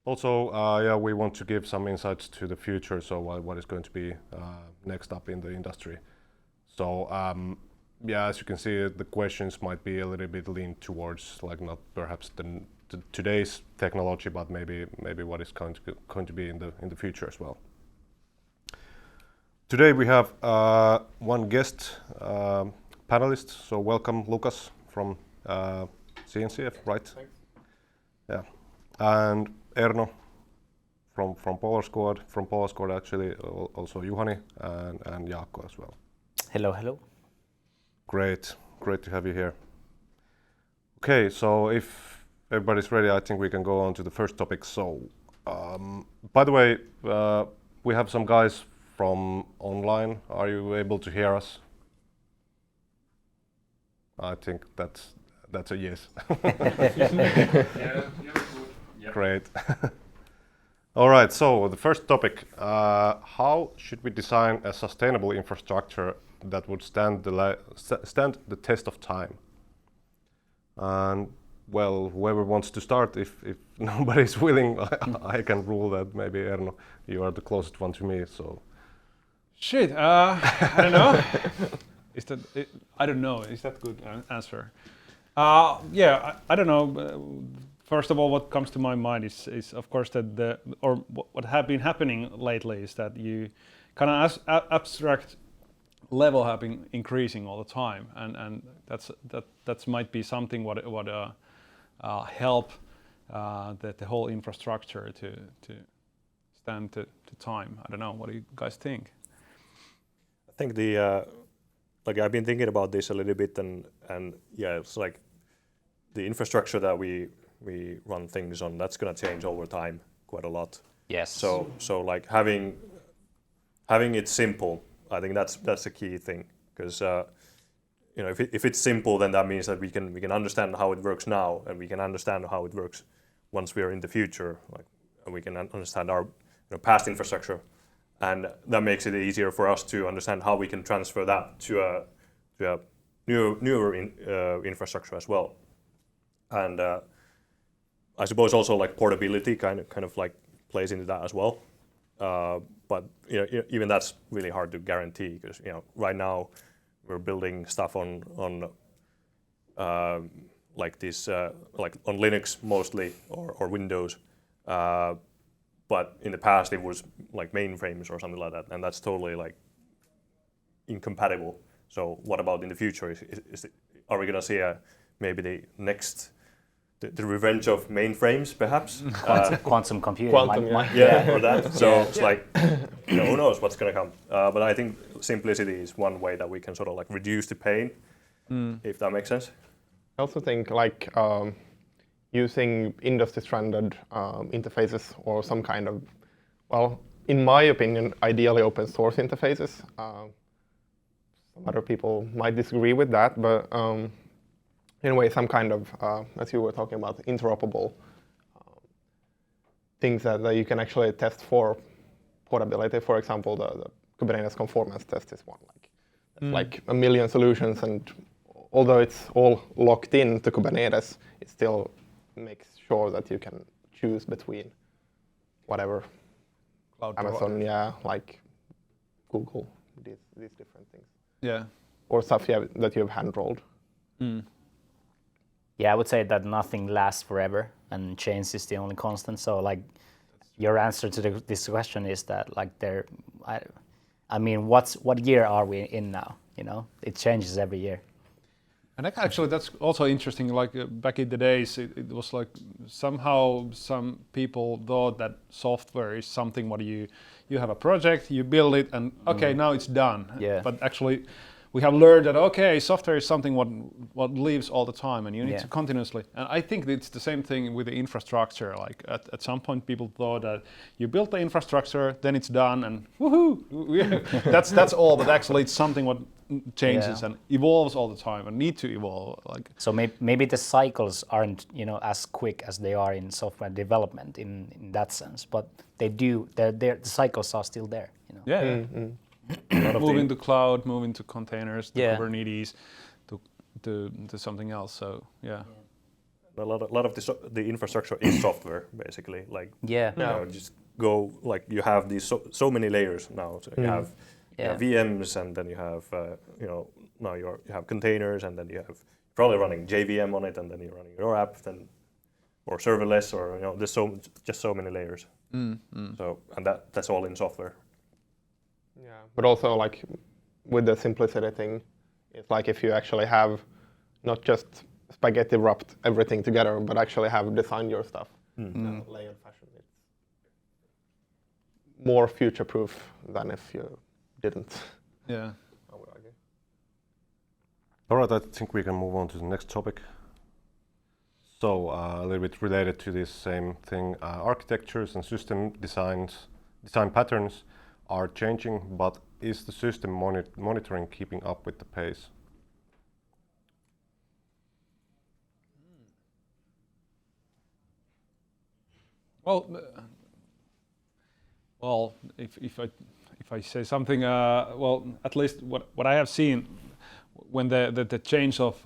Also, yeah, we want to give some insights to the future, so what is going to be next up in the industry. So yeah, as you can see, the questions might be a little bit leaned towards like not perhaps today's technology, but maybe what is going to be in the future as well. Today we have one guest panelist. So welcome, Lucas from CNCF, right? Thanks. Yeah, and Erno from PolarSquad. From PolarSquad actually also Juhani and Jaakko as well. Hello, hello. Great to have you here. Okay, so if everybody's ready, I think we can go on to the first topic. So, by the way, we have some guys from online. Are you able to hear us? I think that's a yes. Yeah. Great. All right, so the first topic, how should we design a sustainable infrastructure that would stand the test of time? And well, whoever wants to start, if nobody's willing, I can rule that. Maybe Erno, you are the closest one to me, so. Shit, I don't know. I don't know. Is that a good answer? Yeah, I don't know. First of all, what comes to my mind is of course that what have been happening lately is that you kind of abstract level have been increasing all the time, and that's might be something what help the whole infrastructure to stand to time. I don't know. What do you guys think? I think like I've been thinking about this a little bit, and yeah, it's like the infrastructure that we run things on, that's going to change over time quite a lot. Yes. So like having it simple, I think that's a key thing, because you know, if it's simple, then that means that we can understand how it works now, and we can understand how it works once we are in the future. Like, and we can understand our past infrastructure, and that makes it easier for us to understand how we can transfer that to a newer infrastructure as well. And I suppose also like portability kind of like plays into that as well. But you know, even that's really hard to guarantee, because right now we're building stuff on like this like on Linux mostly or Windows. But in the past it was like mainframes or something like that, and that's totally like incompatible. So what about in the future? Are we going to see maybe the next the revenge of mainframes, perhaps? Quantum computing. Yeah, or that. So it's like, who knows what's going to come. But I think simplicity is one way that we can sort of like reduce the pain, if that makes sense. I also think like using industry standard interfaces or some kind of, well, in my opinion, ideally open source interfaces. Some other people might disagree with that, but in a way, some kind of, as you were talking about, interoperable things that you can actually test for portability. For example, the Kubernetes conformance test is one. Like a million solutions, and although it's all locked in to Kubernetes, it still makes sure that you can choose between whatever Cloud Amazon, provider. yeah, like Google, these different things. Yeah. Or stuff that you have hand-rolled. Yeah, I would say that nothing lasts forever, and change is the only constant. So, like, your answer to this question is that, like, I mean, what year are we in now? It changes every year. And actually, that's also interesting. Like back in the days, it was like somehow some people thought that software is something what you have a project, you build it, and okay, now it's done. Yeah. But actually, we have learned that okay, software is something what lives all the time, and you need to continuously. And I think it's the same thing with the infrastructure. Like at some point, people thought that you built the infrastructure, then it's done, and woohoo, that's all. But actually, it's something what changes and evolves all the time and need to evolve. Like so, maybe the cycles aren't as quick as they are in software development in that sense, but they do. The cycles are still there. Yeah. Moving to cloud, moving to containers, to Kubernetes, to something else. So yeah. A lot of the infrastructure is software, basically. Like Yeah. you know, just go like you have these so many layers now. So you have VMs, and then you have you know now you have containers, and then you have probably running JVM on it, and then you're running your app, then or serverless, or you know there's just so many layers. So and that's all in software. Yeah, but also like with the simplicity thing, it's like if you actually have not just spaghetti wrapped everything together, but actually have designed your stuff in a layered fashion. It's more future-proof than if you didn't. Yeah. I would argue. All right, I think we can move on to the next topic. So a little bit related to this same thing, architectures and system design patterns are changing, but is the system monitoring keeping up with the pace? Well, if I say something, well, at least what I have seen when the change of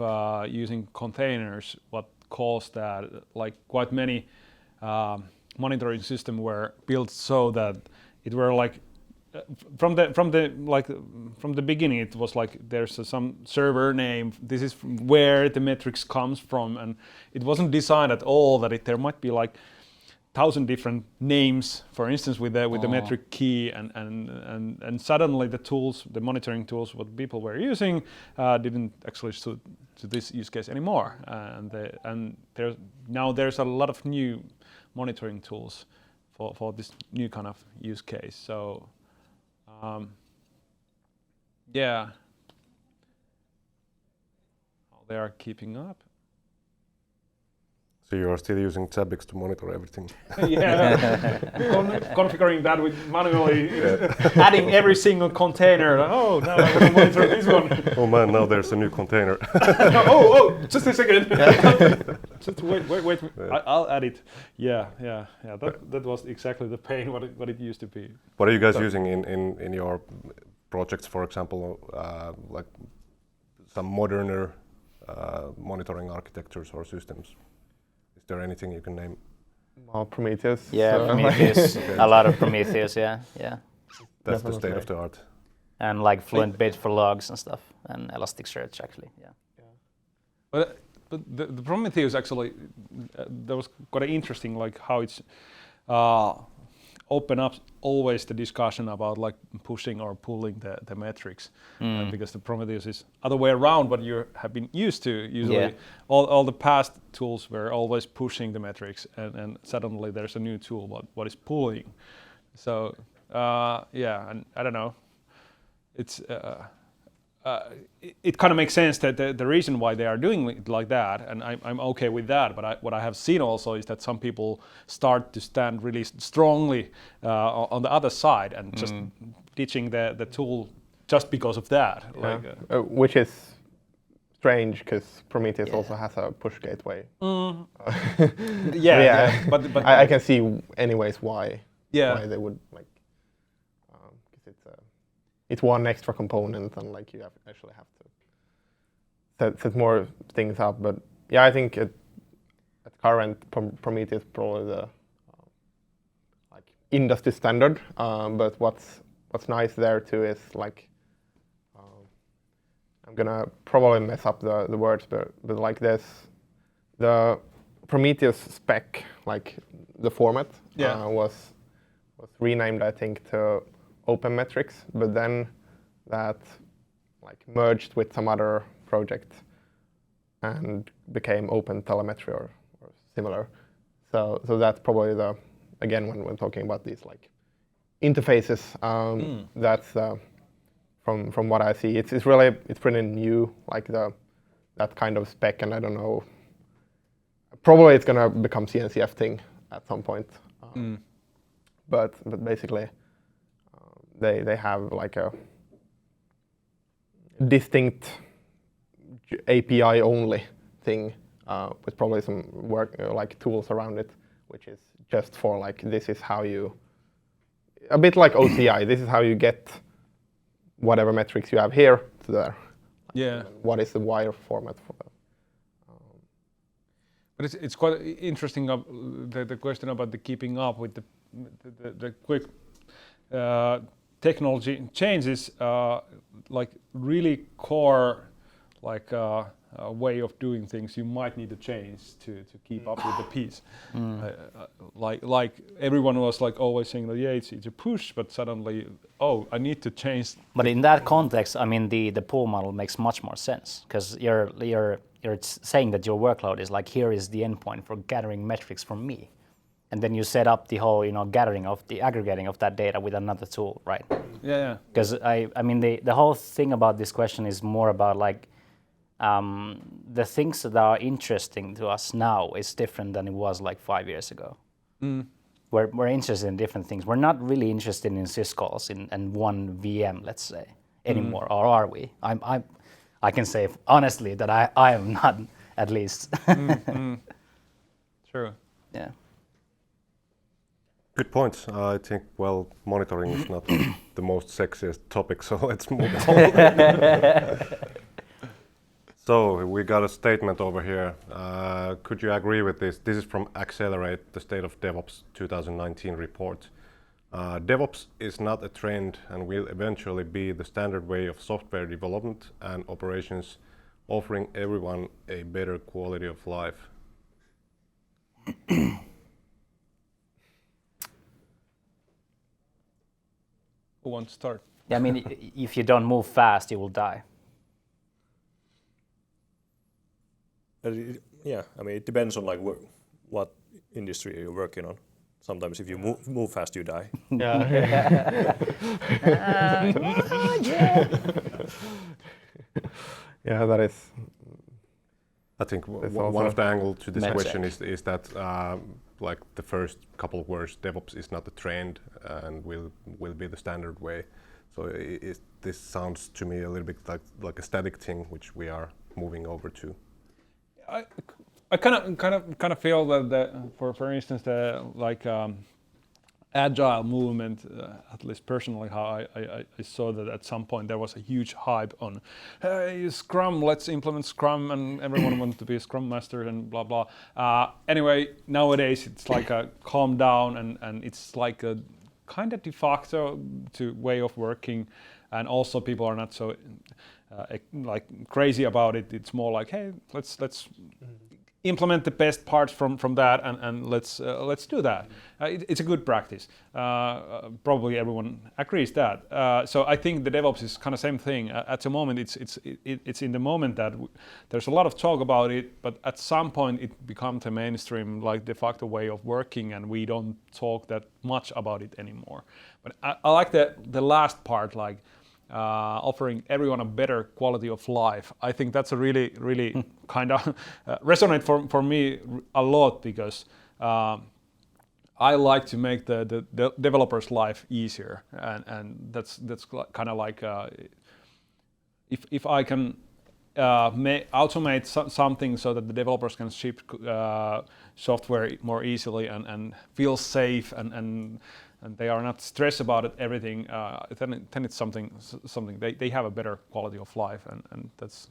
using containers, what caused that, like quite many monitoring systems were built so that it were like from the beginning it was like there's some server name, this is where the metrics comes from, and it wasn't designed at all that there might be like 1,000 different names, for instance, with the metric key, and suddenly the monitoring tools what people were using didn't actually suit to this use case anymore, and there's a lot of new monitoring tools for this new kind of use case. So yeah, they are keeping up. So you are still using Zabbix to monitor everything? Yeah, configuring that with manually, adding every single container. Oh, now I want to monitor this one. Oh man, now there's a new container. oh, just a second. Just wait. I'll add it. Yeah. That was exactly the pain what it used to be. What are you guys using in your projects, for example, like some moderner monitoring architectures or systems? Is there anything you can name? Prometheus. Yeah, Prometheus. A lot of Prometheus. Yeah. That's the state of the art. And like Fluent Bit for logs and stuff, and Elasticsearch actually. Yeah. But the Prometheus actually, that was quite interesting, like how it's open up always the discussion about like pushing or pulling the metrics, because the Prometheus is other way around what you have been used to. Usually, all the past tools were always pushing the metrics, and suddenly there's a new tool what is pulling. So and I don't know, it's. It kind of makes sense that the reason why they are doing it like that, and I'm okay with that. But what I have seen also is that some people start to stand really strongly on the other side and just ditching the tool just because of that. Yeah. Which is strange because Prometheus also has a push gateway. But I can see anyways why they would like, because it's one extra component, and like you actually have to set more things up. But yeah, I think at current Prometheus probably the like industry standard. But what's nice there too is like, I'm gonna probably mess up the words, but like this, the Prometheus spec, like the format was renamed, I think, to Open Metrics, but then that like merged with some other project and became Open Telemetry or similar. So that's probably again when talking about these like interfaces, that's from what I see, it's pretty new, like that kind of spec, and I don't know, probably it's gonna become CNCF thing at some point, but basically. They have like a distinct API only thing with probably some work like tools around it, which is just for like, this is how you, a bit like OCI, this is how you get whatever metrics you have here to there. Yeah. What is the wire format for that? But it's quite interesting the question about the keeping up with the quick technology changes, like really core way of doing things you might need to change to keep up with the pace. Like everyone was like always saying that it's a push, but suddenly I need to change. But in that context, I mean the pull model makes much more sense because you're saying that your workload is like, here is the endpoint for gathering metrics from me, and then you set up the whole gathering of the aggregating of that data with another tool, right? Yeah. Because I mean the whole thing about this question is more about like the things that are interesting to us now is different than it was like 5 years ago. We're interested in different things. We're not really interested in syscalls and one VM, let's say, anymore, or are we? I can say honestly that I am not, at least. True. Yeah. Good point. I think, monitoring is not the most sexiest topic, so let's move on. So we got a statement over here. Could you agree with this? This is from Accelerate, the State of DevOps 2019 report. DevOps is not a trend and will eventually be the standard way of software development and operations, offering everyone a better quality of life. Who wants to start? I mean, if you don't move fast, you will die. Yeah, I mean, it depends on like what industry you're working on. Sometimes if you move fast, you die. Yeah, that is. I think That's one of the angles to this Medtech. question is that like the first couple of words, DevOps is not a trend and will be the standard way. So this sounds to me a little bit like a static thing, which we are moving over to. I kind of feel that for instance the agile movement, at least personally, how I saw that at some point there was a huge hype on, hey, Scrum, let's implement Scrum, and everyone wanted to be a Scrum master and blah blah. Anyway, nowadays it's like a calm down and it's like a kind of de facto to way of working, and also people are not so like crazy about it. It's more like, hey, let's implement the best parts from that and let's do that. It's a good practice. Probably everyone agrees that. So I think the DevOps is kind of same thing. At the moment, it's in the moment that there's a lot of talk about it, but at some point it becomes a mainstream, like de facto way of working, and we don't talk that much about it anymore. But I like the last part, like offering everyone a better quality of life. I think that's a really kind of resonate for me a lot, because I like to make the developer's life easier, and that's kind of like if I can automate something so that the developers can ship software more easily and feel safe and they are not stressed about it, everything, then it's something they have a better quality of life, and that's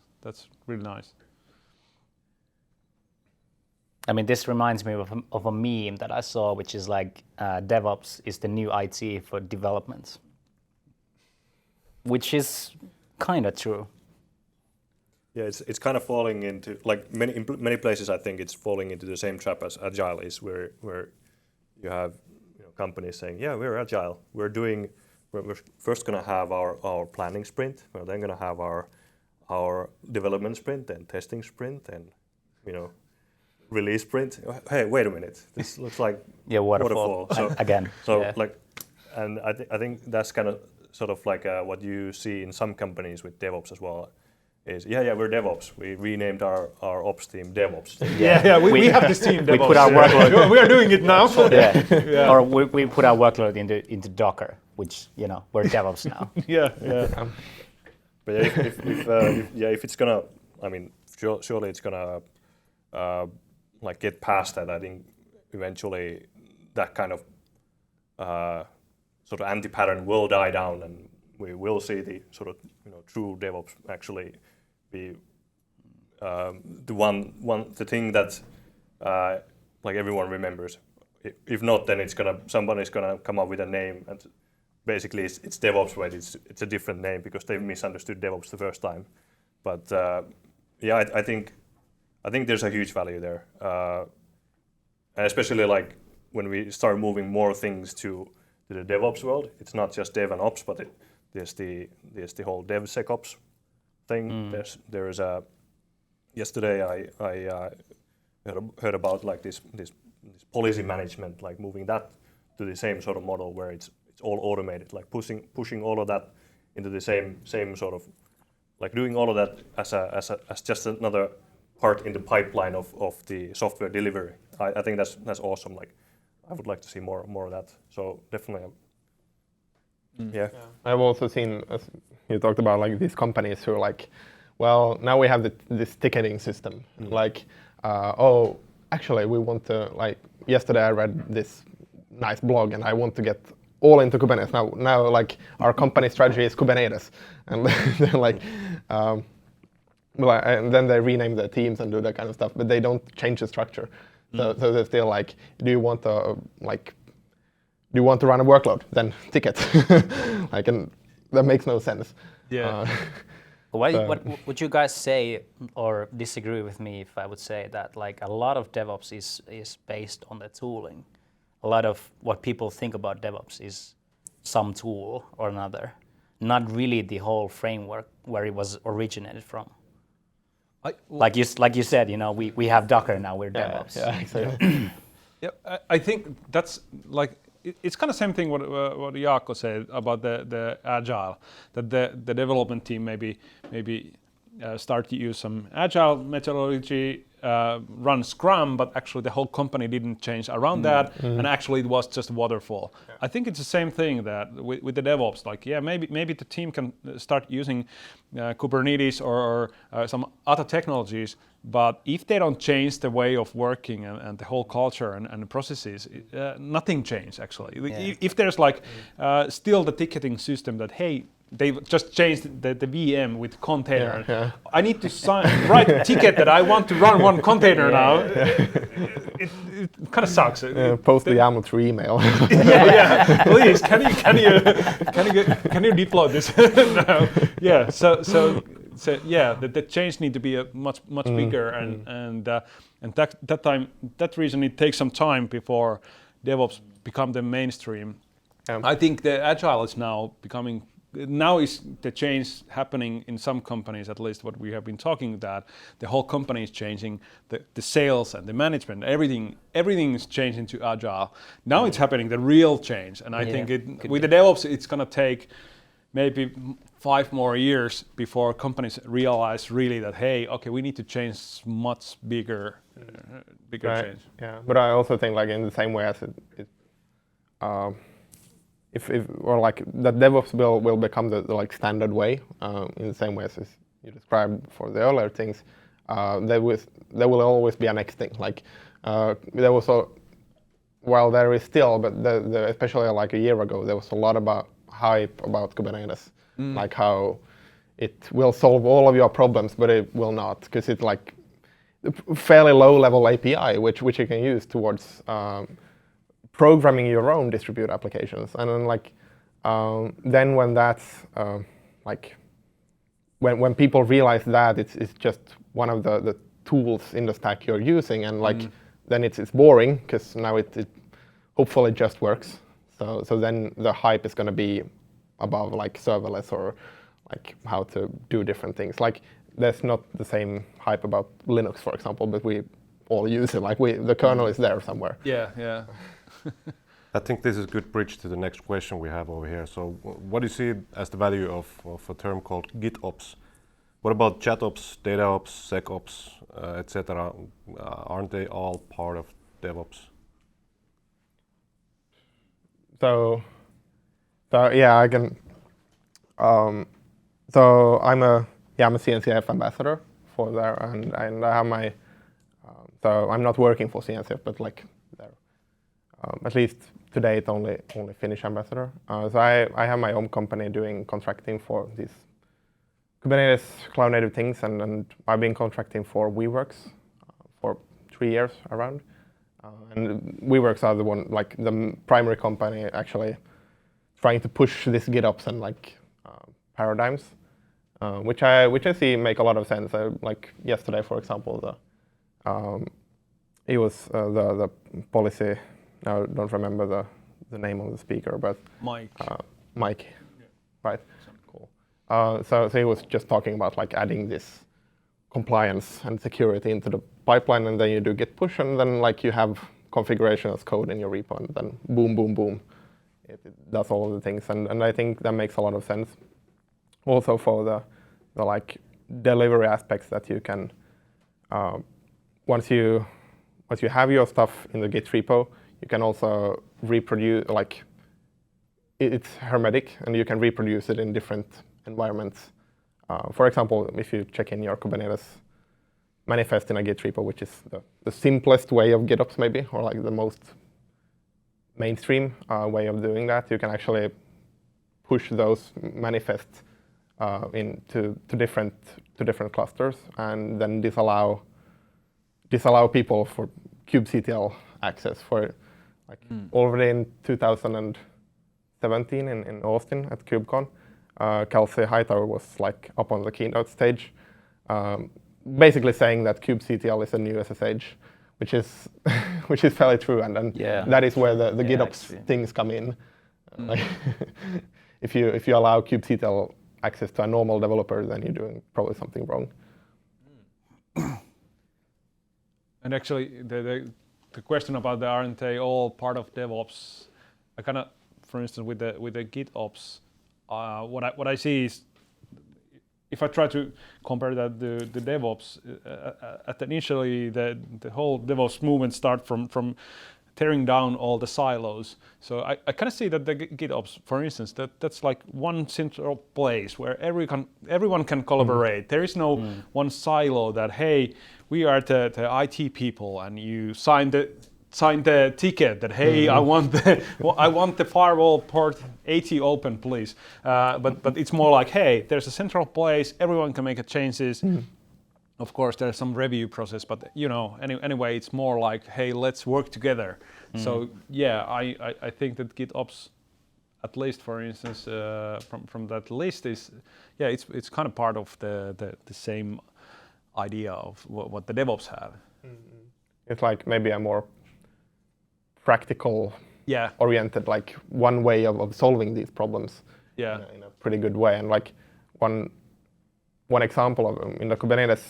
really nice. I mean, this reminds me of a meme that I saw, which is like DevOps is the new IT for development, which is kind of true. Yeah, it's kind of falling into, like many places, I think it's falling into the same trap as Agile is, where you have companies saying, yeah, we're Agile. We're first going to have our planning sprint. We're then going to have our development sprint and testing sprint and release sprint. Hey, wait a minute. This looks like waterfall. So, again. So yeah. and I think that's kind of sort of like what you see in some companies with DevOps as well. Is we're DevOps. We renamed our ops team DevOps. Yeah, we have this team DevOps. We put our workload. We are doing it now. Yeah. Or we put our workload into Docker, which we're DevOps now. Yeah. But if it's gonna, I mean, surely it's gonna like get past that. I think eventually that kind of sort of anti-pattern will die down, and we will see the sort of true DevOps actually be the thing that like everyone remembers. If not, then somebody's gonna come up with a name, and basically it's DevOps, but it's a different name because they misunderstood DevOps the first time. But yeah, I think there's a huge value there, and especially like when we start moving more things to the DevOps world. It's not just Dev and Ops, but there's the whole DevSecOps thing. There's a yesterday I heard about like this policy management, like moving that to the same sort of model where it's all automated, like pushing all of that into the same sort of, like doing all of that as just another part in the pipeline of the software delivery. I think that's awesome. Like I would like to see more of that. So definitely, yeah. I've also seen, as you talked about, like these companies who are like, well, now we have this ticketing system. Like, oh, actually, we want to, like, yesterday I read this nice blog and I want to get all into Kubernetes. Now like, our company strategy is Kubernetes. And they're like, and then they rename their teams and do that kind of stuff, but they don't change the structure. So they're still like, do you want to run a workload? Then ticket. Like, and that makes no sense. Yeah. What would you guys say, or disagree with me if I would say that like a lot of DevOps is based on the tooling? A lot of what people think about DevOps is some tool or another, not really the whole framework where it was originated from. Like you said, you know, we have Docker now, we're DevOps. Yeah, exactly. Yeah, I think that's like it's kind of same thing what Jaakko said about the agile, that the development team maybe start to use some agile methodology, run Scrum, but actually the whole company didn't change around that, and actually it was just waterfall. Yeah. I think it's the same thing that with the DevOps, like maybe the team can start using Kubernetes or some other technologies, but if they don't change the way of working and the whole culture and the processes, nothing changes actually. Yeah. If there's like still the ticketing system that, hey, they just changed the VM with container. Yeah. I need to write a ticket that I want to run one container now. It kind of sucks. Post the YAML through email. yeah. Please, can you deploy this? No. Yeah. So yeah, the change need to be a much bigger, and that reason it takes some time before DevOps become the mainstream. I think the agile is now becoming. Now is the change happening in some companies, at least what we have been talking, that the whole company is changing, the sales and the management, everything is changing to agile. Now it's happening, the real change, and I think with the DevOps it's going to take maybe 5 more years before companies realize really that, hey, okay, we need to change much bigger right. change. Yeah, but I also think like in the same way as if or like that DevOps will become the like standard way in the same way as you described for the earlier things, there will always be a next thing. Like there was there is still, but especially like a year ago, there was a lot about hype about Kubernetes, like how it will solve all of your problems, but it will not, because it's like a fairly low-level API which you can use towards programming your own distributed applications. And then like then when that's like when people realize that it's just one of the tools in the stack you're using, and like then it's boring, because now it hopefully just works. So then the hype is going to be above like serverless or like how to do different things. Like there's not the same hype about Linux, for example, but we all use it. Like the kernel is there somewhere. Yeah. I think this is a good bridge to the next question we have over here. So what do you see as the value of a term called GitOps? What about ChatOps, DataOps, SecOps, etc.? Aren't they all part of DevOps? So yeah, I can. So I'm a CNCF ambassador for there, and I have my. So I'm not working for CNCF, but like there, at least to date only Finnish ambassador. So I have my own company doing contracting for these Kubernetes cloud native things, and I've been contracting for WeWorks for 3 years around. And WeWorks are the one, like the primary company actually trying to push this GitOps and like paradigms, which I see make a lot of sense. Like yesterday, for example, it was the policy. Now I don't remember the name of the speaker, but Mike, right? Cool. So he was just talking about like adding this compliance and security into the pipeline, and then you do git push, and then like you have configuration as code in your repo, and then boom, boom, boom, it does all of the things, and I think that makes a lot of sense. Also for the like delivery aspects that you can once you have your stuff in the Git repo, you can also reproduce, like it's hermetic, and you can reproduce it in different environments. For example, if you check in your Kubernetes manifest in a Git repo, which is the simplest way of GitOps maybe, or like the most mainstream way of doing that, you can actually push those manifests into different clusters, and then disallow people for kubectl access for like already in 2017 in Austin at KubeCon. Kelsey Hightower was like up on the keynote stage, basically saying that kubectl is a new SSH, which is fairly true, and then that is where the GitOps things come in. Like if you allow kubectl access to a normal developer, then you're doing probably something wrong. And actually, the question about aren't they all part of DevOps? I kind of, for instance, with the GitOps, what I see is, if I try to compare that to the DevOps, initially the whole DevOps movement started from tearing down all the silos. So I kind of see that the GitOps, for instance, that's like one central place where everyone can collaborate. There is no one silo that, hey, we are the IT people, and you sign the ticket that, hey, I want the firewall port 80 open, please. But it's more like, hey, there's a central place, everyone can make changes. Of course, there's some review process, but anyway, it's more like, hey, let's work together. So yeah, I think that GitOps, at least for instance, from that list is, it's kind of part of the same idea of what the DevOps have. It's like maybe a more practical oriented, like one way of solving these problems in a pretty good way. And like one example of in the Kubernetes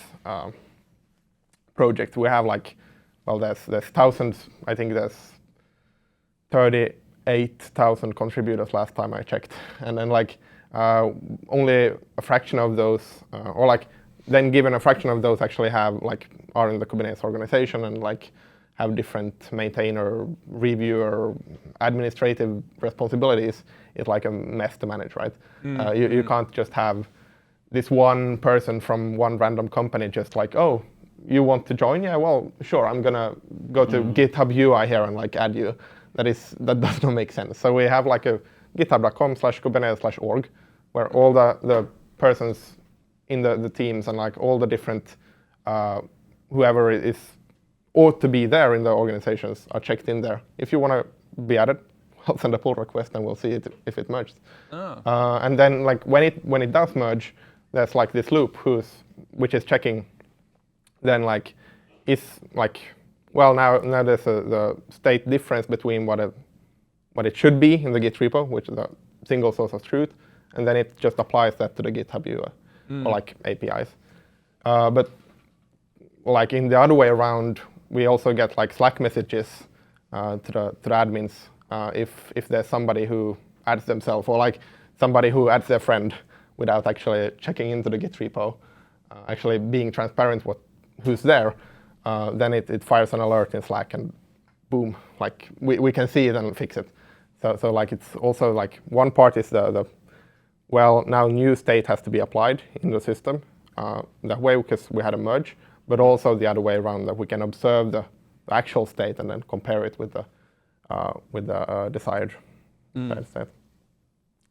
project, we have like, well, there's thousands. I think there's 38,000 contributors last time I checked, and then like only a fraction of those, or like then given a fraction of those actually are in the Kubernetes organization and like have different maintainer, reviewer, administrative responsibilities, it's like a mess to manage, right? You can't just have this one person from one random company just like, oh, you want to join? Yeah, well, sure, I'm gonna go to GitHub UI here and like add you. That does not make sense. So we have like a github.com/kubernetes/org where all the persons in the teams and like all the different whoever ought to be there in the organizations are checked in there. If you want to be added, I'll send a pull request and we'll see if it merged. And then like when it does merge, there's like this loop which is checking. Then like is like, well, now there's the state difference between what it should be in the Git repo, which is a single source of truth, and then it just applies that to the GitHub UI or like APIs. But like in the other way around, we also get like Slack messages to the admins if there's somebody who adds themselves, or like somebody who adds their friend without actually checking into the Git repo, actually being transparent who's there. Then it fires an alert in Slack, and boom, like we can see it and fix it. So like it's also like one part is well, now new state has to be applied in the system that way because we had a merge, but also the other way around, that we can observe the actual state and then compare it with the desired state.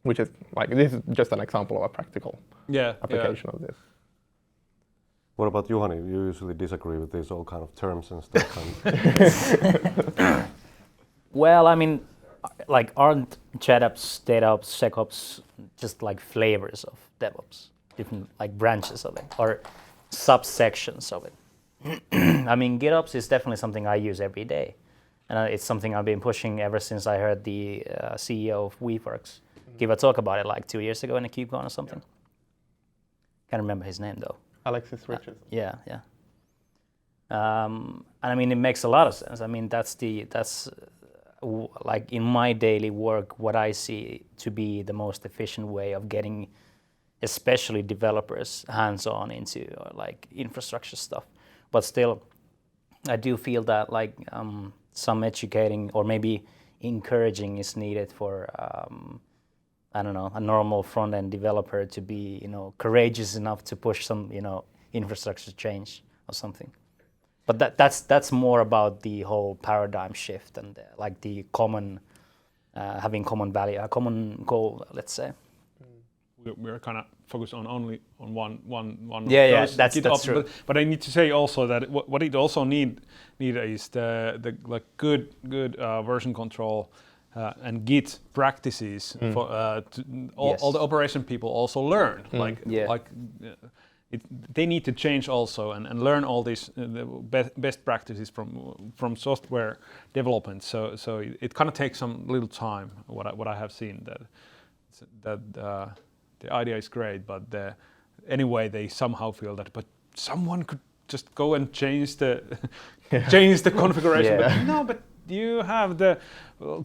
Which is like, this is just an example of a practical application of this. What about Juhani? You usually disagree with these all kind of terms and stuff. Well, I mean, like aren't JetOps, DataOps, SecOps just like flavors of DevOps, different like branches of it or subsections of it? I mean, GitOps is definitely something I use every day, and it's something I've been pushing ever since I heard the CEO of WeWorks give a talk about it like 2 years ago in a KubeCon or something. Can't remember his name though. Alexis Richardson. Yeah. And I mean, it makes a lot of sense. I mean, that's like in my daily work, what I see to be the most efficient way of getting, especially developers, hands-on into like infrastructure stuff. But still, I do feel that like some educating or maybe encouraging is needed for I don't know, a normal front-end developer to be, courageous enough to push some, infrastructure change or something. But that's more about the whole paradigm shift and like the common, having common value, a common goal, let's say. We're kind of focused on only on one. Yeah, that's true. But I need to say also that what it also need is the like good version control. And Git practices for all the operation people also learn. They need to change also and learn all these best practices from software development. So it kind of takes some little time. What I have seen that the idea is great, but anyway they somehow feel that but someone could just go and change the configuration. Yeah. But you have the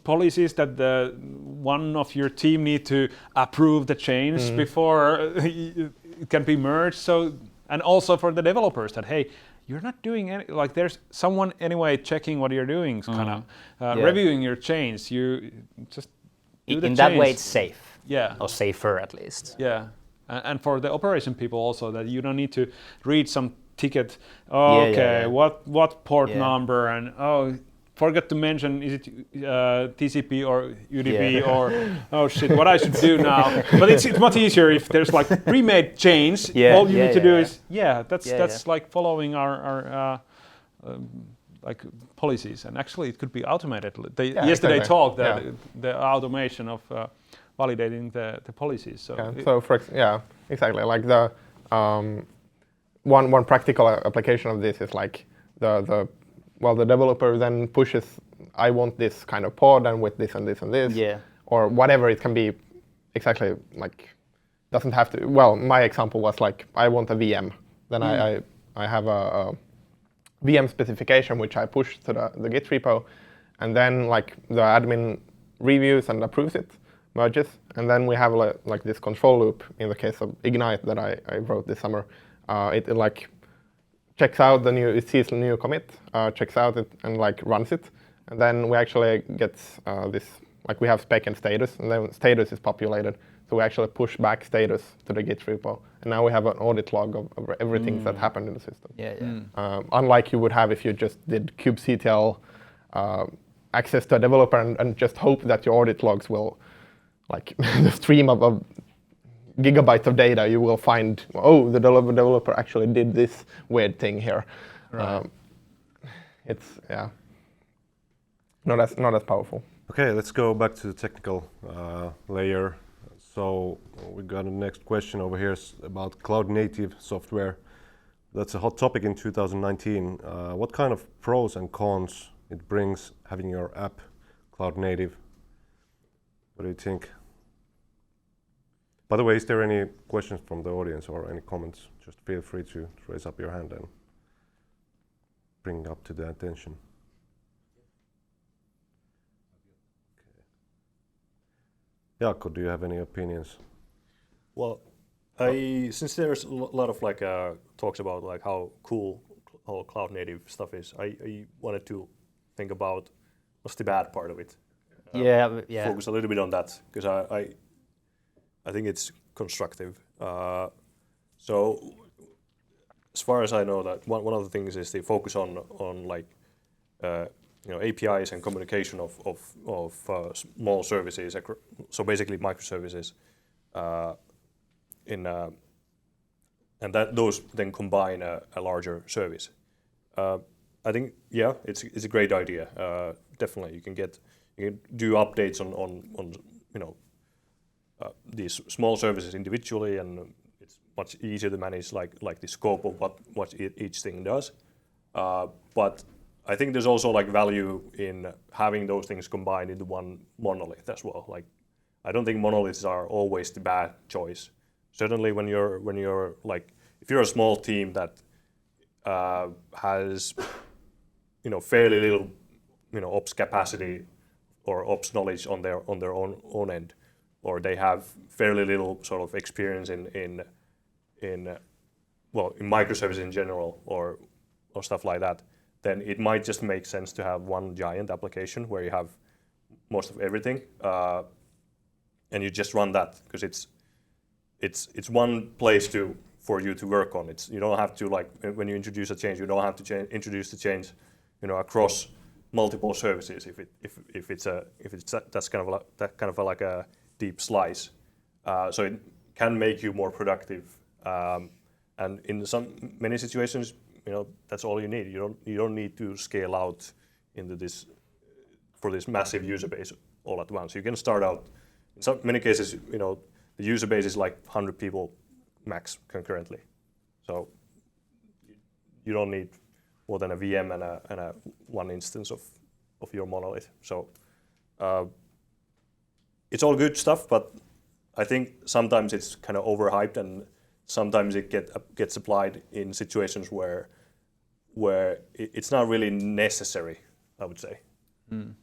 policies that one of your team need to approve the change before it can be merged. So, and also for the developers that, hey, you're not doing any, like there's someone anyway checking what you're doing, kind of reviewing your change. You just do the in change. that way it's safe. Yeah. Or safer at least. Yeah. And for the operation people also, that you don't need to read some ticket. Oh, okay, what port number and forgot to mention, is it TCP or UDP or, oh shit, what I should do now. But it's much easier if there's like pre-made change. All you need to do is, that's like following our like policies. And actually it could be automated. Yesterday talked that the automation of validating the policies. So, exactly. Like the one practical application of this is like the developer then pushes, I want this kind of pod and with this and this and this, or whatever it can be. Exactly, like doesn't have to. Well, my example was like I want a VM. Then I have a VM specification which I push to the Git repo, and then like the admin reviews and approves it, merges, and then we have like this control loop in the case of Ignite that I wrote this summer. It like checks out it sees the new commit, checks out it and like runs it, and then we actually get this, like we have spec and status, and then status is populated, so we actually push back status to the Git repo, and now we have an audit log of everything that happened in the system. Unlike you would have if you just did kubectl access to a developer and just hope that your audit logs will, like the stream of gigabytes of data, you will find, the developer actually did this weird thing here. Right. It's not as powerful. Okay, let's go back to the technical layer. So we got a next question over here about cloud native software. That's a hot topic in 2019. What kind of pros and cons it brings having your app cloud native? What do you think? By the way, is there any questions from the audience or any comments? Just feel free to raise up your hand and bring up to the attention. Okay. Jaakko, do you have any opinions? Well, since there's a lot of like talks about like how cool all cloud native stuff is, I wanted to think about what's the bad part of it. Focus a little bit on that because I think it's constructive. So as far as I know, that one of the things is the focus on like APIs and communication of small services. So basically microservices in and that those then combine a larger service. I think it's a great idea. Definitely, you can do updates on these small services individually, and it's much easier to manage like the scope of what each thing does. But I think there's also like value in having those things combined into one monolith as well. Like, I don't think monoliths are always the bad choice. Certainly, when you're like, if you're a small team that has fairly little ops capacity or ops knowledge on their own end, or they have fairly little sort of experience in microservices in general or stuff like that, then it might just make sense to have one giant application where you have most of everything, and you just run that, because it's one place for you to work on. You don't have to, like, when you introduce a change, you don't have to introduce the change across multiple services if it's that's kind of like a deep slice. So it can make you more productive, and in many situations, that's all you need. You don't need to scale out into this for this massive user base all at once. You can start out. In many cases, the user base is like 100 people max concurrently. So you don't need more than a VM and a one instance of your monolith. So it's all good stuff, but I think sometimes it's kind of overhyped, and sometimes it gets applied in situations where it's not really necessary, I would say. Mm.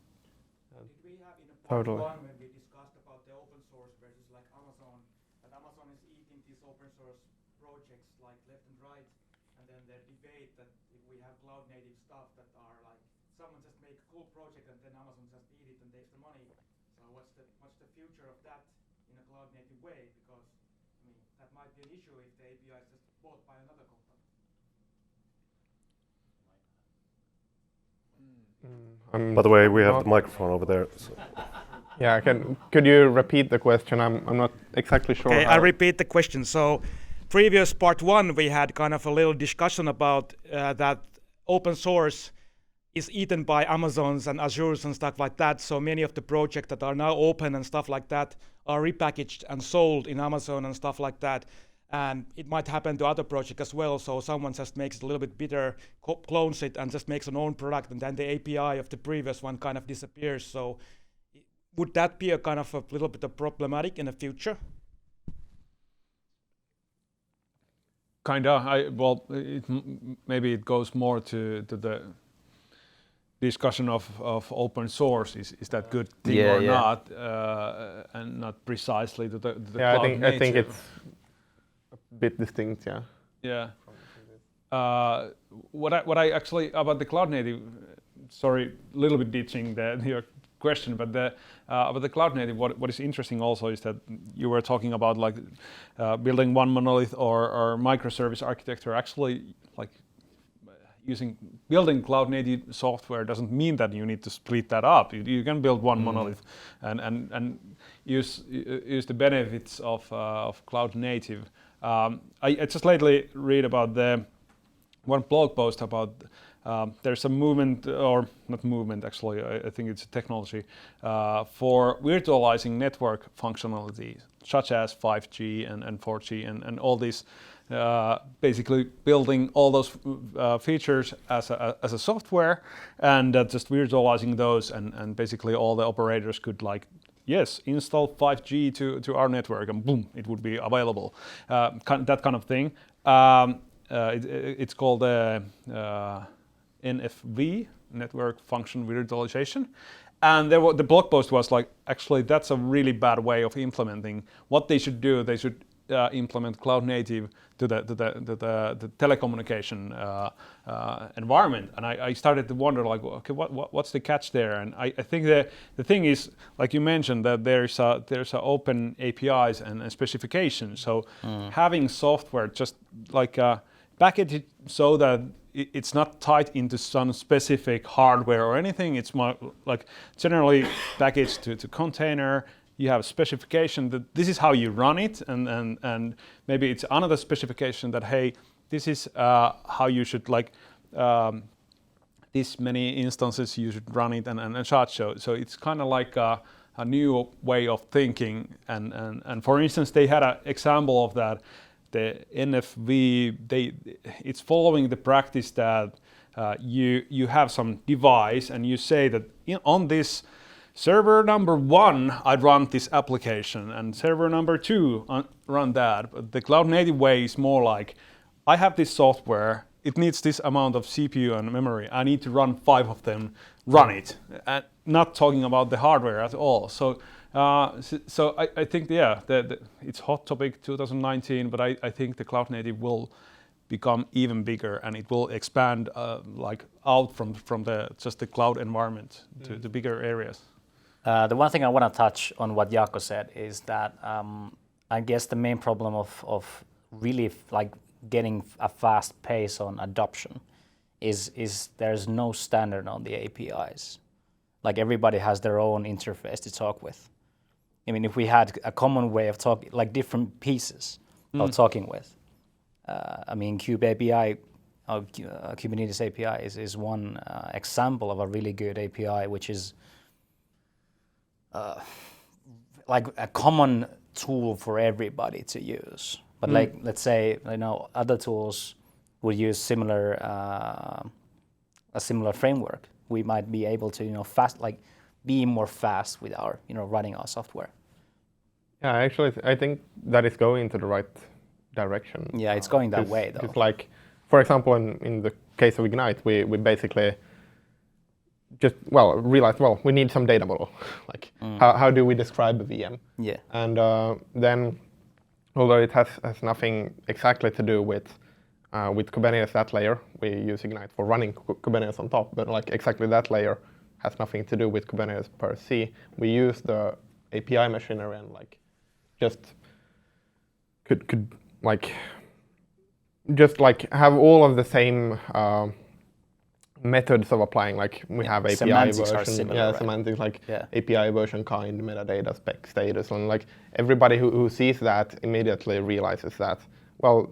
Did we have in a part Totally. one when we discussed about the open source versus like Amazon, that Amazon is eating these open source projects like left and right, and then the debate that if we have cloud native stuff that are like someone just make a cool project and then Amazon just eat it and takes the money. So what's the future of that in a cloud native way? Because I mean that might be an issue if the API is just bought by another company. By the way, we have the microphone over there. So. Yeah, could you repeat the question? I'm not exactly sure. Okay, I'll repeat the question. So, previous part one, we had kind of a little discussion about that open source is eaten by Amazons and Azures and stuff like that. So many of the projects that are now open and stuff like that are repackaged and sold in Amazon and stuff like that. And it might happen to other projects as well. So someone just makes it a little bit better, clones it, and just makes an own product, and then the API of the previous one kind of disappears. So would that be a kind of a little bit of problematic in the future? Kinda. Maybe it goes more to the discussion of open source. Is that good thing or not, and not precisely to the cloud native. I think it's a bit distinct. Yeah. Yeah. What I actually about the cloud native. Sorry, a little bit ditching your question, but about the cloud native, what is interesting also is that you were talking about like building one monolith or microservice architecture. Actually, like building cloud native software doesn't mean that you need to split that up. You can build one monolith and use the benefits of cloud native. I just lately read about one blog post about there's a movement, or not movement actually, I think it's a technology for virtualizing network functionality, such as 5G and 4G and all these, basically building all those features as a software, and just virtualizing those, and basically all the operators could install 5G to our network, and boom, it would be available. That kind of thing. It's called NFV, Network Function Virtualization. And the blog post was like, actually, that's a really bad way of implementing. What they should do, they should implement cloud native to the telecommunication environment. And I started to wonder, like, okay, what's the catch there? And I think the thing is, like you mentioned, that there's a open APIs and specifications. So having software just like package it so that it's not tied into some specific hardware or anything. It's more like generally packaged to container, you have a specification that this is how you run it, and maybe it's another specification that, hey, this is how you should this many instances you should run it and such. So it's kind of like a new way of thinking. And for instance, they had an example of that. The NFV, it's following the practice that you have some device and you say that on this server number 1, I'd run this application, and server number 2, run that. But the cloud native way is more like, I have this software, it needs this amount of CPU and memory, I need to run 5 of them, run it. And not talking about the hardware at all. So I think, yeah, it's hot topic 2019, but I think the cloud native will become even bigger, and it will expand out from just the cloud environment to the bigger areas. The one thing I want to touch on what Jaakko said is that I guess the main problem of really getting a fast pace on adoption is there's no standard on the APIs. Like everybody has their own interface to talk with. I mean, if we had a common way of talking, like different pieces of talking with, I mean, Kube API, Kubernetes API is one example of a really good API, which is like a common tool for everybody to use. But like, let's say, other tools would use a similar framework. We might be able to, be more fast with our, running our software. Yeah, actually, I think that is going into the right direction. Yeah, it's going that way, though. It's like, for example, in the case of Ignite, we basically just, realized, we need some data model. How do we describe a VM? Yeah. And then, although it has nothing exactly to do with Kubernetes, that layer, we use Ignite for running Kubernetes on top, but exactly that layer has nothing to do with Kubernetes per se. We use the API machinery and just could have all of the same methods of applying. We have API semantics version, are similar, right? semantics API version, kind, metadata, spec, status, and everybody who sees that immediately realizes that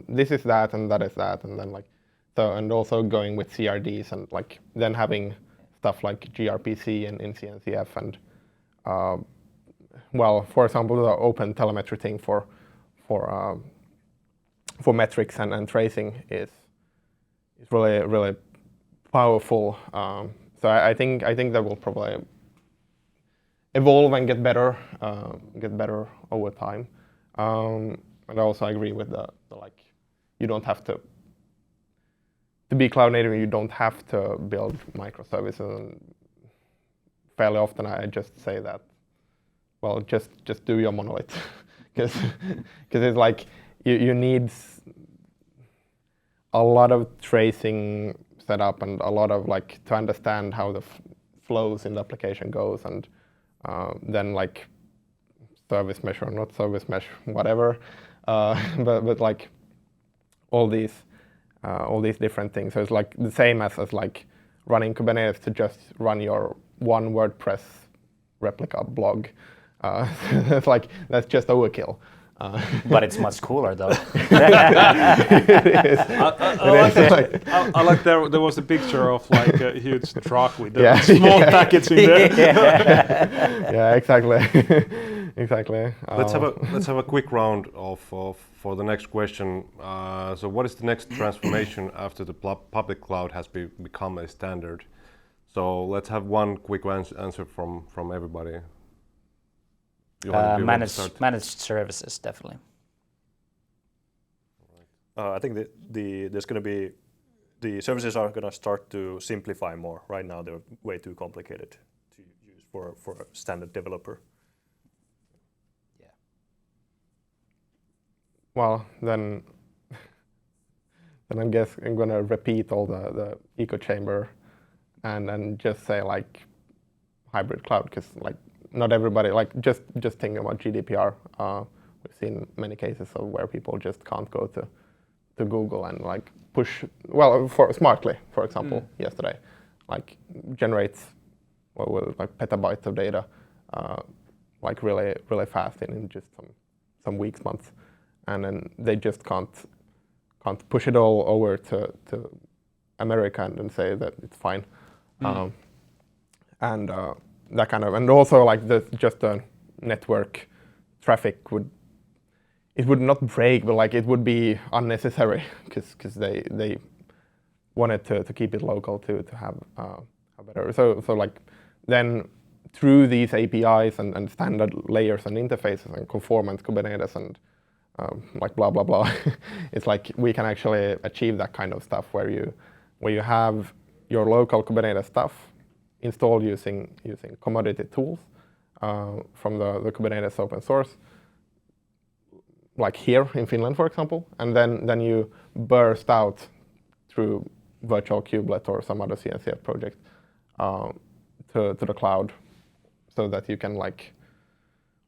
this is that and that is that, and then and also going with CRDs and then having stuff like gRPC and in CNCF and for example, the open telemetry thing for metrics and tracing is really powerful. So I think that will probably evolve and get better over time. And also I agree with the you don't have to be cloud native. You don't have to build microservices. And fairly often I just say that, just do your monolith, because it's you need a lot of tracing set up and a lot of to understand how the flows in the application goes, and then service mesh or not service mesh, whatever, but all these different things. So it's the same as running Kubernetes to just run your one WordPress replica blog. It's that's just overkill. But it's much cooler, though. I like there was a picture of a huge truck with a small package in there. Yeah, exactly. Exactly. Let's have a quick round of for the next question. So, what is the next transformation after the public cloud has become a standard? So, let's have one quick answer from everybody. Managed services, definitely. I think there's going to be the services are going to start to simplify more. Right now, they're way too complicated to use for a standard developer. Yeah. Well, then I guess I'm going to repeat all the echo chamber and just say hybrid cloud, because not everybody, just thinking about GDPR, we've seen many cases of where people just can't go to Google and push, for Smartly, for example, yesterday, generates petabytes of data like really fast in just some weeks, months, and then they just can't push it all over to America and then say that it's fine. And that kind of, and also like just the network traffic would not break, but like it would be unnecessary because they wanted to keep it local to have a better. So like then through these APIs and standard layers and interfaces and conformance Kubernetes and like blah blah blah, it's like we can actually achieve that kind of stuff where you have your local Kubernetes stuff installed using commodity tools from the Kubernetes open source, like here in Finland, for example, and then you burst out through virtual kubelet or some other CNCF project to the cloud, so that you can like,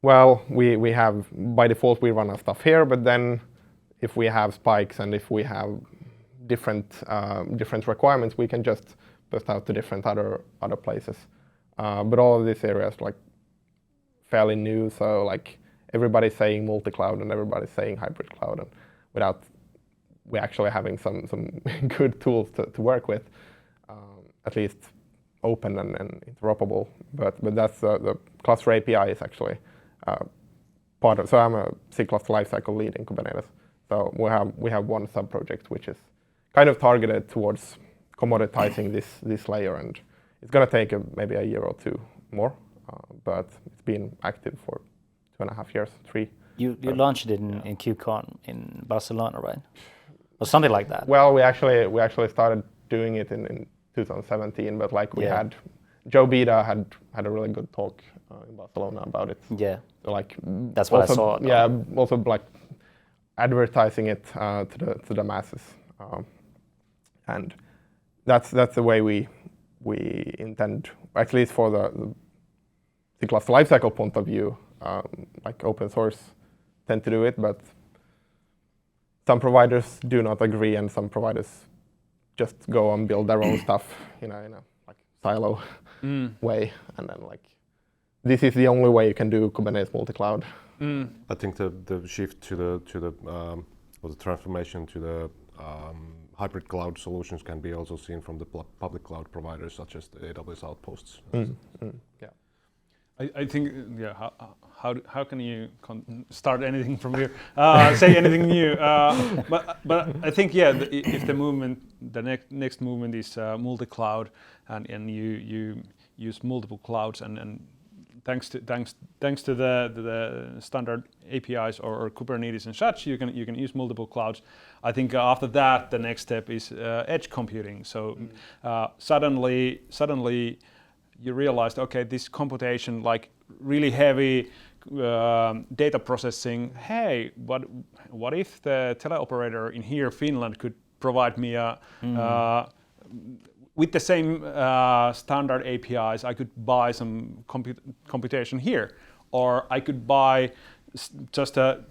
well, we have by default we run our stuff here, but then if we have spikes and if we have different requirements, we can just burst out to different other places. But all of these areas like fairly new, so like everybody's saying multi-cloud and everybody's saying hybrid cloud, and without we actually having some good tools to work with, at least open and interoperable. But that's the cluster API is actually part of. So I'm a C cluster lifecycle lead in Kubernetes. So we have one sub project which is kind of targeted towards commoditizing this layer, and it's going to take maybe a year or two more, but it's been active for 2.5 years, 3. You launched it in KubeCon in Barcelona, right? Or something like that. Well, we actually started doing it in 2017, but like we had Joe Bida had a really good talk in Barcelona about it. Yeah. So like that's what also, I saw. Yeah, also like advertising it to the masses, and that's the way we intend, at least for the C cluster lifecycle point of view. Like open source tend to do it, but some providers do not agree, and some providers just go and build their own stuff, in a like silo way, and then like this is the only way you can do Kubernetes multi-cloud. I think the shift to the or the transformation to the hybrid cloud solutions can be also seen from the public cloud providers such as the AWS Outposts. Yeah. I think, how can you start anything from here? Say anything new? But I think, if the movement, the next movement is multi-cloud, and you use multiple clouds, and thanks to the standard APIs or Kubernetes and such, you can use multiple clouds. I think after that, the next step is edge computing. So suddenly you realized, okay, this computation, like really heavy data processing. Hey, what if the teleoperator in here, Finland, could provide me with the same standard APIs, I could buy some computation here, or I could buy just a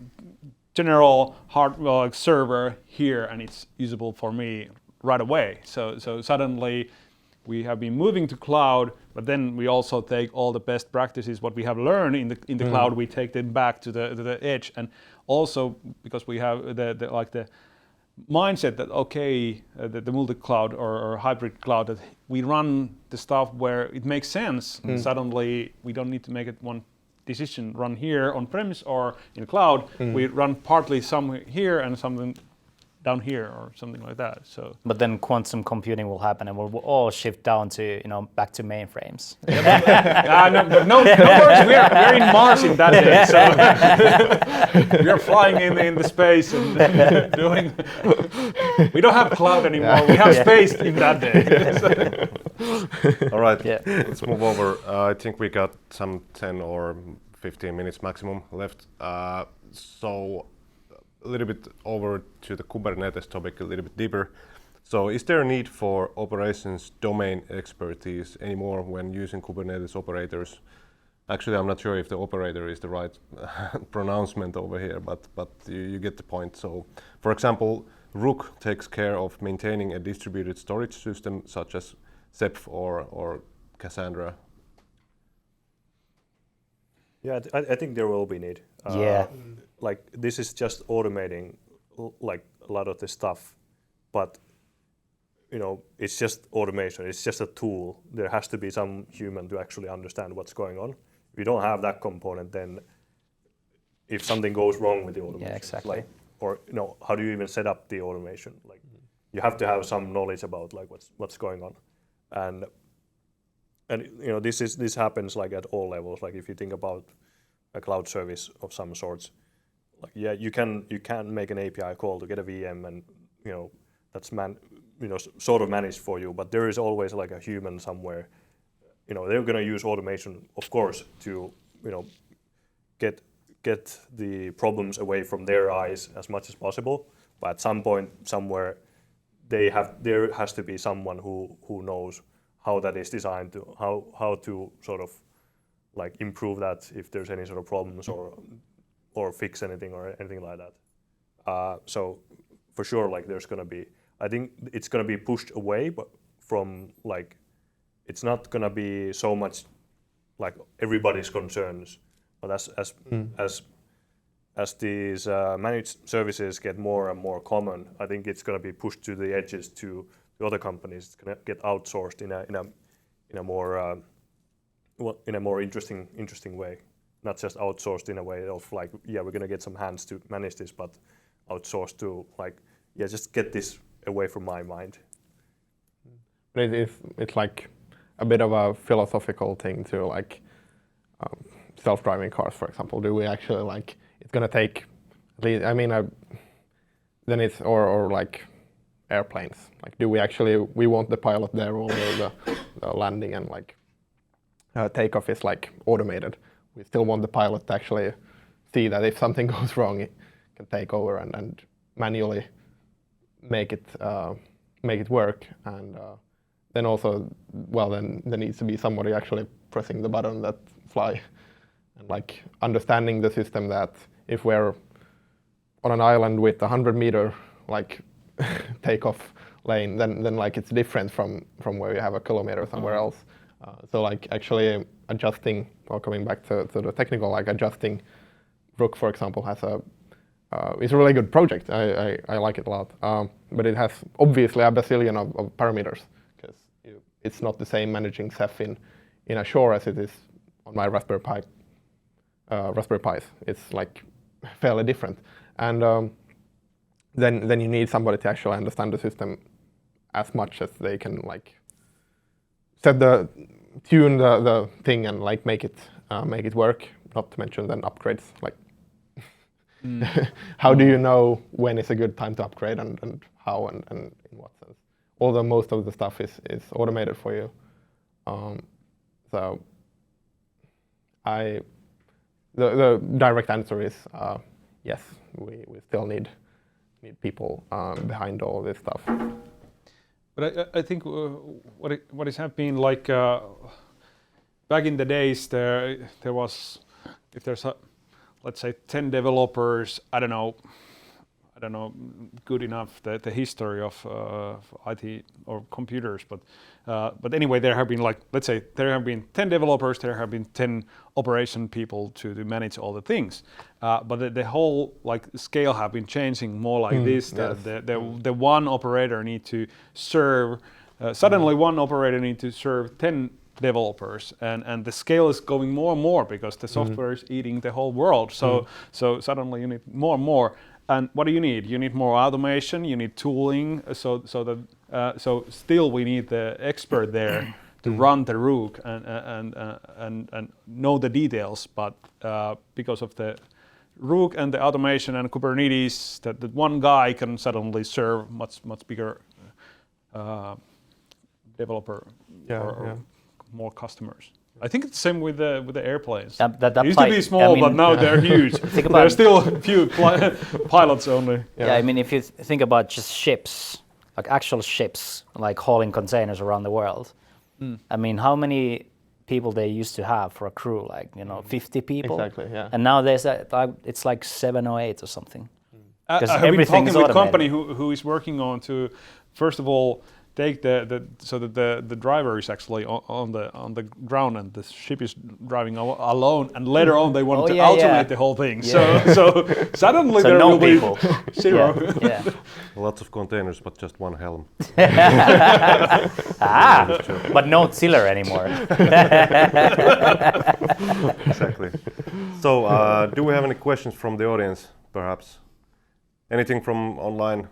general hardware server here, and it's usable for me right away. So suddenly we have been moving to cloud, but then we also take all the best practices, what we have learned in the cloud, we take them back to the edge, and also because we have the mindset that the multi-cloud or hybrid cloud, that we run the stuff where it makes sense. And suddenly we don't need to make it one decision, run here on premise or in the cloud. We run partly some here and something down here or something like that. So, but then quantum computing will happen, and we'll all shift down to back to mainframes. no worries. We're in Mars in that day, so we are flying in the space and doing. We don't have cloud anymore. We have space in that day. All right, let's move over. I think we got some 10 or 15 minutes maximum left. So a little bit over to the Kubernetes topic, a little bit deeper. So is there a need for operations domain expertise anymore when using Kubernetes operators? Actually, I'm not sure if the operator is the right pronouncement over here, but you get the point. So, for example, Rook takes care of maintaining a distributed storage system such as Ceph or Cassandra. Yeah, I think there will be need. Yeah. Like this is just automating like a lot of the stuff, but it's just automation. It's just a tool. There has to be some human to actually understand what's going on. If you don't have that component, then if something goes wrong with the automation, Yeah, exactly. or how do you even set up the automation? Like you have to have some knowledge about like what's going on, and this happens like at all levels. Like if you think about a cloud service of some sorts, like you can make an API call to get a VM, and that's sort of managed for you. But there is always like a human somewhere. They're going to use automation, of course, to get the problems away from their eyes as much as possible. But at some point, somewhere, there has to be someone who knows how that is designed to how to sort of like improve that if there's any sort of problems or fix anything or anything like that. So for sure, like there's going to be, I think it's going to be pushed away, but from like, it's not going to be so much like everybody's concerns, but as these managed services get more and more common, I think it's going to be pushed to the edges to other companies. It's going to get outsourced in a more interesting way. Not just outsourced in a way of like, we're going to get some hands to manage this, but outsourced to like, just get this away from my mind. It's like a bit of a philosophical thing to like self-driving cars, for example. Do we actually like, it's going to take, then it's, or like airplanes. Like, do we want the pilot there, or the landing and like takeoff is like automated. We still want the pilot to actually see that if something goes wrong, it can take over and manually make it work. And then also, then there needs to be somebody actually pressing the button that fly, and like understanding the system that if we're on an island with 100-meter like takeoff lane, then like it's different from where you have a kilometer somewhere else. So like actually adjusting, or coming back to the technical, like adjusting Rook, for example, has it's a really good project. I like it a lot, but it has obviously a bazillion of parameters, because it's not the same managing Ceph in Azure as it is on my Raspberry Pis. It's like fairly different, and then you need somebody to actually understand the system as much as they can like tune the thing and like make it work. Not to mention then upgrades, like how do you know when is a good time to upgrade and how and in what sense? Although most of the stuff is automated for you. So the direct answer is yes, we still need people behind all this stuff. But I think what is happening, like back in the days, there was, if there's let's say 10 developers, I don't know good enough the history of IT or computers, but anyway, there have been like, let's say there have been 10 developers, there have been 10 operation people to manage all the things, but the whole like scale have been changing more like this. Yes. The one operator need to serve suddenly one operator need to serve 10 developers, and the scale is going more and more because the software is eating the whole world. So suddenly you need more and more. And what do you need? You need more automation. You need tooling. So still we need the expert there to run the Rook and know the details. But because of the Rook and the automation and Kubernetes, that one guy can suddenly serve much bigger developer or more customers. I think it's the same with the airplanes. They used to be small, but now they're huge. There's still a few pilots only. Yeah, I mean, if you think about just ships, like actual ships, like hauling containers around the world, I mean, how many people they used to have for a crew? Like, 50 people? Exactly, yeah. And now it's like 7 or 8 or something. I have been talking with a company who is working on to, first of all, take so that the driver is actually on the ground and the ship is driving alone, and later on they want to automate the whole thing. Yeah. So suddenly So there no will be people. zero. Yeah. Lots of containers, but just one helm. But no tiller anymore. Exactly. So, do we have any questions from the audience, perhaps? Anything from online?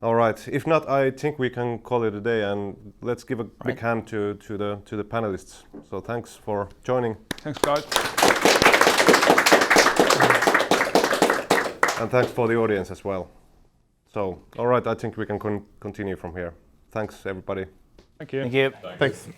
All right. If not, I think we can call it a day, and let's give a big hand to the panelists. So, thanks for joining. Thanks, guys. And thanks for the audience as well. So, all right, I think we can continue from here. Thanks, everybody. Thank you. Thank you. Thanks.